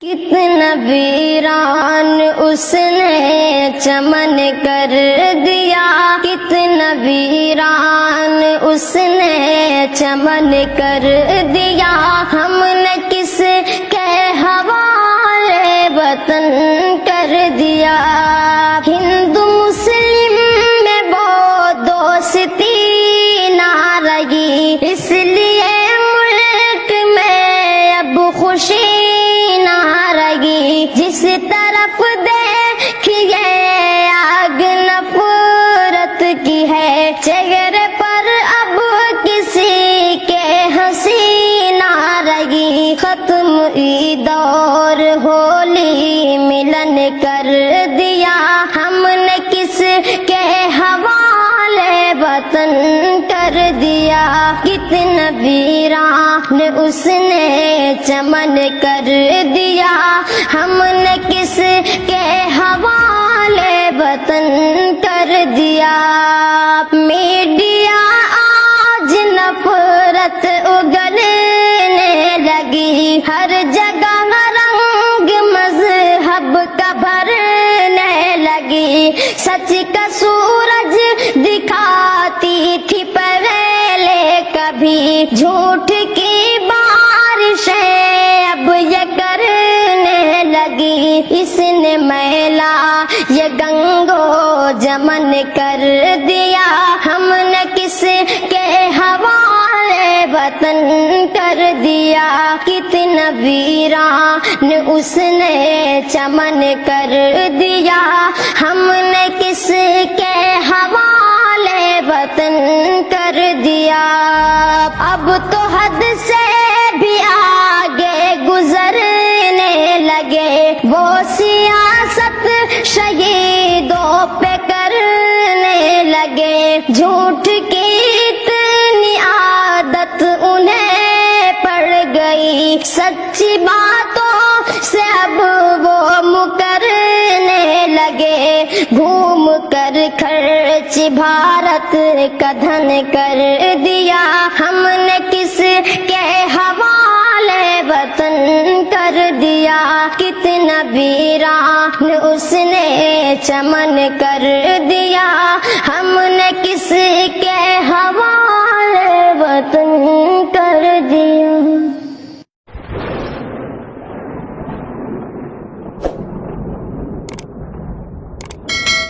کتنا ویران اس نے چمن کر دیا، کتنا ویران اس نے چمن کر دیا، ہم نے کس کے حوالے وطن کر دیا۔ ہندو مسلم میں وہ دوستی نہ رہی، اس لیے ملک میں اب خوشی جس طرف دیکھیے آگ نفرت کی ہے، چہرے پر اب کسی کے ہنسی نہ رہی۔ ختم عید اور ہولی ملن کر دیا، ہم نے کس کے حوالے وطن کر دیا۔ کتنا ویران اس نے چمن کر دیا، ہم نے کس کے حوالے وطن کر دیا۔ میڈیا آج نفرت اگلنے لگی، ہر جگہ رنگ مذہب کا بھرنے لگی، سچ کا سورج دکھاتی تھی پہلے کبھی، جھوٹ کی بارشیں اب یہ کرنے لگی۔ اس نے میلا یہ گنگو جمن کر دیا، ہم نے کس کے حوالے وطن کر دیا۔ کتنا ویران اس نے چمن کر دیا، ہم نے کس کے حوالے وطن کر دیا۔ اب تو حد سے بھی آگے گزرنے لگے، وہ سیاست شہیدوں پہ کرنے لگے، جھوٹ کی اتنی عادت انہیں پڑ گئی، سچی باتوں سے اب وہ مکرنے لگے، گھوم کر خرچ بھارت کا دھن کر دیا، ہم نے کس کے حوالے وطن کر دیا۔ کتنا ویران اس نے چمن کر دیا، ہم نے کس کے حوالے وطن